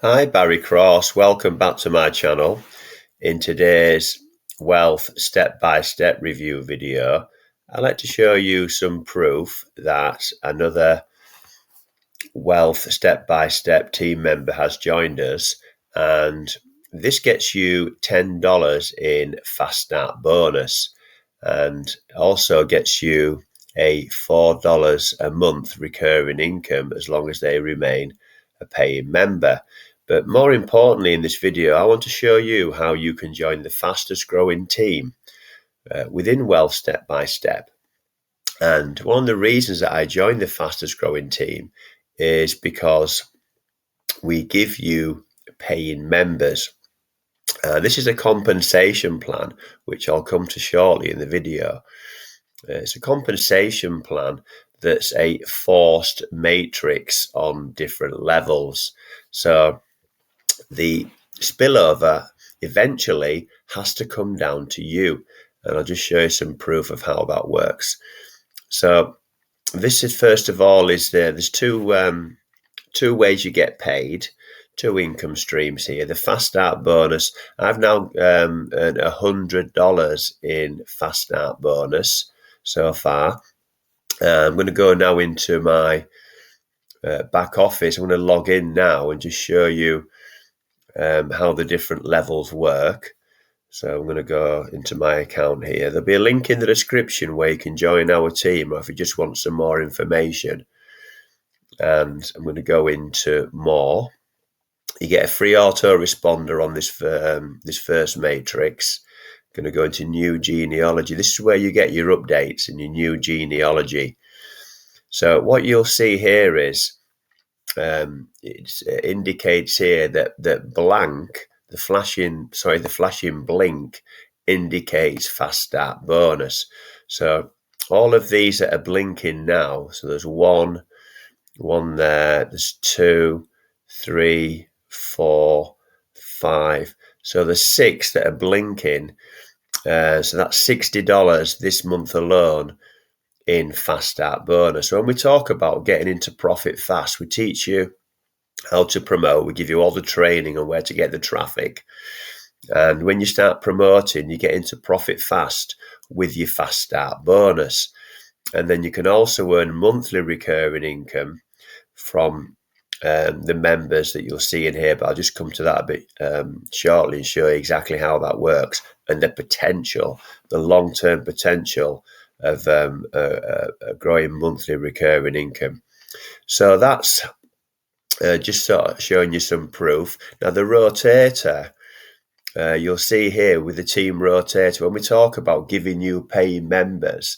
Hi, Barry Cross. Welcome back to my channel. In today's wealth step-by-step review video, I'd like to show you some proof that another wealth step-by-step team member has joined us, and this gets you $10 in fast start bonus and also gets you a $4 a month recurring income as long as they remain a paying member. But more importantly, in this video, I want to show you how you can join the fastest growing team within Wealth Step by Step. And one of the reasons that I joined the fastest growing team is because we give you paying members. This is a compensation plan, which I'll come to shortly in the video. It's a compensation plan that's a forced matrix on different levels. So the spillover eventually has to come down to you. And I'll just show you some proof of how that works. So this is, first of all, there's two ways you get paid, two income streams here. The fast start bonus, I've now earned $100 in fast start bonus so far. I'm going to go now into my back office. I'm going to log in now and just show you how the different levels work. So I'm going to go into my account here. There'll be a link in the description where you can join our team, or if you just want some more information. And I'm going to go into more. You get a free autoresponder on this first matrix. I'm going to go into new genealogy. This is where you get your updates and your new genealogy. So what you'll see here is it indicates here that blank, the flashing blink indicates fast start bonus. So all of these that are blinking now, so there's one there, there's 2, 3, 4, 5. So there's 6 that are blinking. So that's $60 this month alone in fast start bonus. So when we talk about getting into profit fast, we teach you how to promote. We give you all the training on where to get the traffic. And when you start promoting, you get into profit fast with your fast start bonus. And then you can also earn monthly recurring income from the members that you'll see in here, but I'll just come to that a bit shortly and show you exactly how that works and the potential, the long-term potential of a growing monthly recurring income. So that's just sort of showing you some proof. Now the rotator, you'll see here with the team rotator, when we talk about giving you paying members,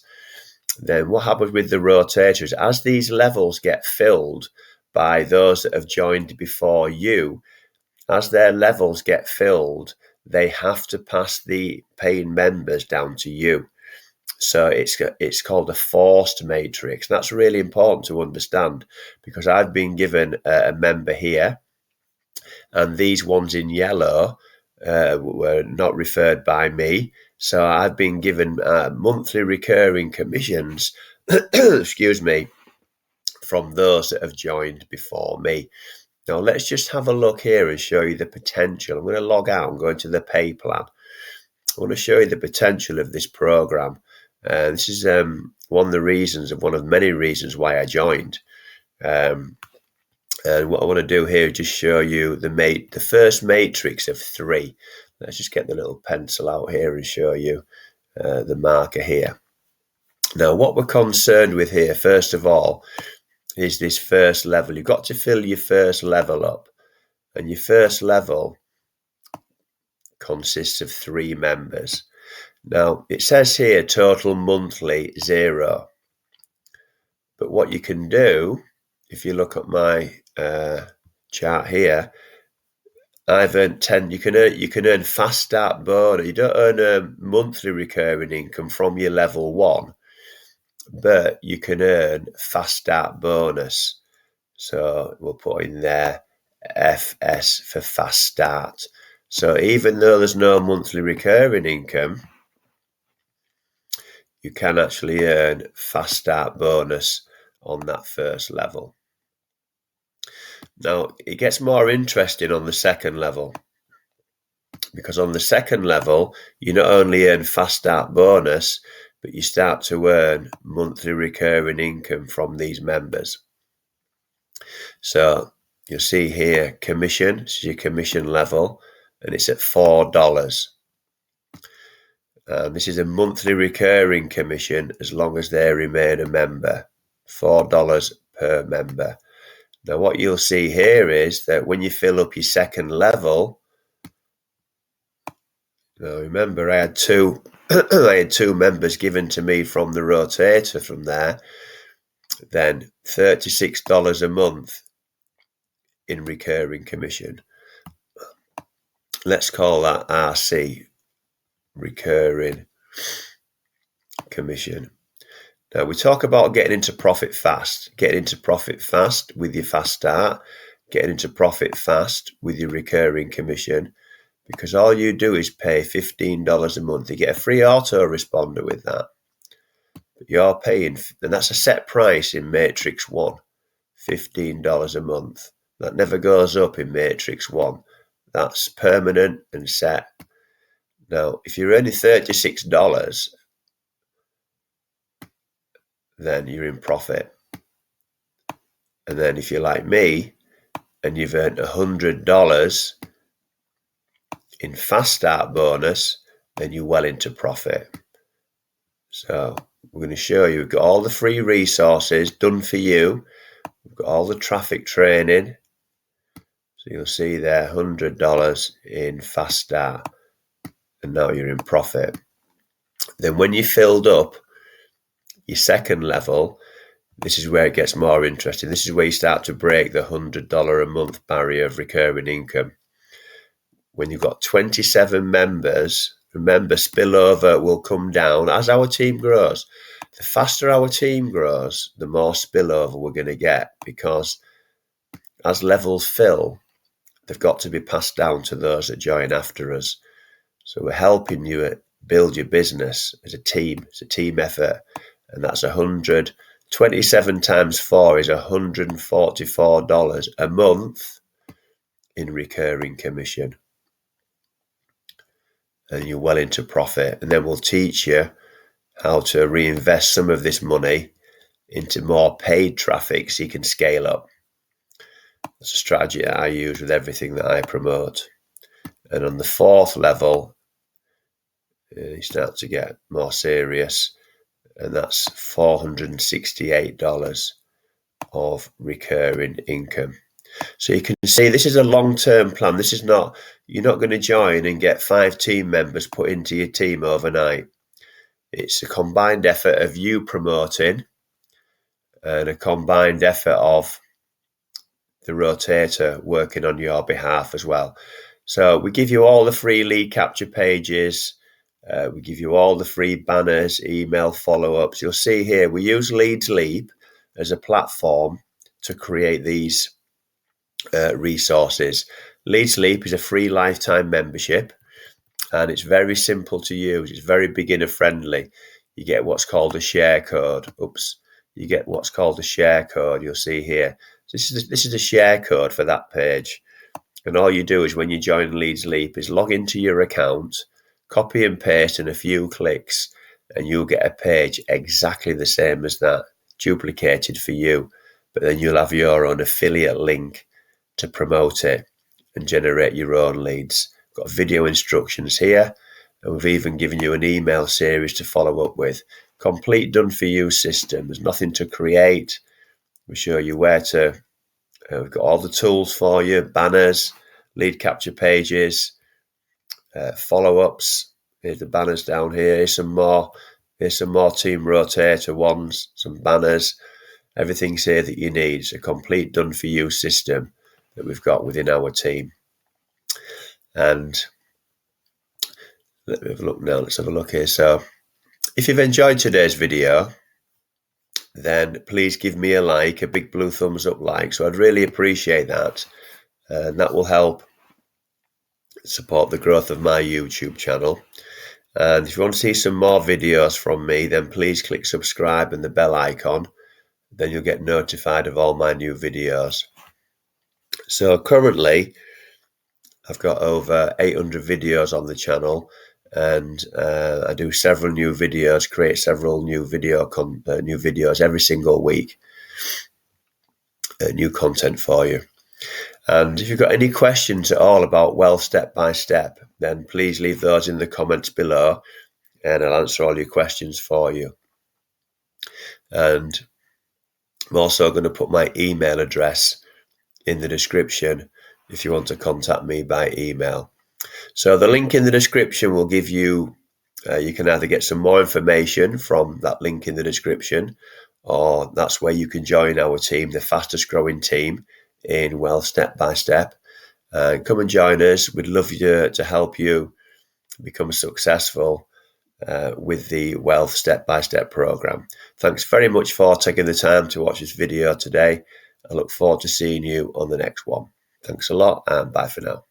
then what happens with the rotator is as these levels get filled by those that have joined before you, as their levels get filled, they have to pass the paying members down to you. So it's called a forced matrix. That's really important to understand, because I've been given a member here, and these ones in yellow were not referred by me. So I've been given monthly recurring commissions, excuse me, from those that have joined before me. Now let's just have a look here and show you the potential. I'm going to log out and go into the pay plan. I want to show you the potential of this program. This is one of the many reasons why I joined. And what I want to do here is just show you the first matrix of 3. Let's just get the little pencil out here and show you the marker here. Now, what we're concerned with here, first of all, is this first level. You've got to fill your first level up. And your first level consists of 3 members. Now, it says here total monthly 0. But what you can do, if you look at my chart here, I've earned 10. You can earn fast start bonus. You don't earn a monthly recurring income from your level 1, but you can earn fast start bonus. So we'll put in there FS for fast start. So even though there's no monthly recurring income, you can actually earn fast start bonus on that first level. Now, it gets more interesting on the second level, because on the second level, you not only earn fast start bonus, but you start to earn monthly recurring income from these members. So you'll see here commission, this is your commission level, and it's at $4. This is a monthly recurring commission as long as they remain a member, $4 per member. Now what you'll see here is that when you fill up your second level, now remember I had two I had two members given to me from the rotator from there, then $36 a month in recurring commission. Let's call that RC, recurring commission. Now we talk about getting into profit fast, with your fast start, getting into profit fast with your recurring commission, because all you do is pay $15 a month. You get a free autoresponder with that. But you're paying, and that's a set price in Matrix 1, $15 a month. That never goes up in Matrix 1. That's permanent and set. Now, if you're earning $36, then you're in profit. And then if you're like me and you've earned $100 in fast start bonus, then you're well into profit. So we're going to show you, we've got all the free resources done for you. We've got all the traffic training. So you'll see there $100 in fast start, and now you're in profit. Then when you filled up your second level, this is where it gets more interesting. This is where you start to break the $100 a month barrier of recurring income. When you've got 27 members, remember spillover will come down as our team grows. The faster our team grows, the more spillover we're going to get, because as levels fill, they've got to be passed down to those that join after us. So we're helping you build your business as a team. It's a team effort, and that's 100. 27 times 4 is $144 a month in recurring commission. And you're well into profit. And then we'll teach you how to reinvest some of this money into more paid traffic so you can scale up. That's a strategy that I use with everything that I promote. And on the fourth level, you start to get more serious, and that's $468 of recurring income. So you can see this is a long-term plan. This is not, you're not going to join and get 5 team members put into your team overnight. It's a combined effort of you promoting and a combined effort of the rotator working on your behalf as well. So we give you all the free lead capture pages. We give you all the free banners, email follow-ups. You'll see here we use Leads Leap as a platform to create these resources. Leads Leap is a free lifetime membership, and it's very simple to use. It's very beginner friendly. You get what's called a share code. You get what's called a share code. You'll see here. This is a share code for that page. And all you do is when you join Leads Leap is log into your account, copy and paste in a few clicks, and you'll get a page exactly the same as that, duplicated for you. But then you'll have your own affiliate link to promote it and generate your own leads. Got video instructions here, and we've even given you an email series to follow up with. Complete done for you system. There's nothing to create. We show you where to. We've got all the tools for you: banners, lead capture pages, follow-ups. Here's the banners down here. Here's some more team rotator ones, some banners. Everything's here that you need. It's a complete done for you system that we've got within our team. And let me have a look now. Let's have a look here. So if you've enjoyed today's video, then please give me a like, a big blue thumbs up like. So I'd really appreciate that. And that will help support the growth of my YouTube channel. And if you want to see some more videos from me, then please click subscribe and the bell icon. Then you'll get notified of all my new videos. So currently I've got over 800 videos on the channel, and I do several new videos, create several new videos every single week, new content for you. And if you've got any questions at all about Wealth Step by Step, then please leave those in the comments below, and I'll answer all your questions for you. And I'm also going to put my email address in the description if you want to contact me by email. So the link in the description will give you, you can either get some more information from that link in the description, or that's where you can join our team, the fastest growing team in Wealth Step by Step. Come and join us. We'd love you to help you become successful with the Wealth Step by Step program. Thanks very much for taking the time to watch this video today. I look forward to seeing you on the next one. Thanks a lot, and bye for now.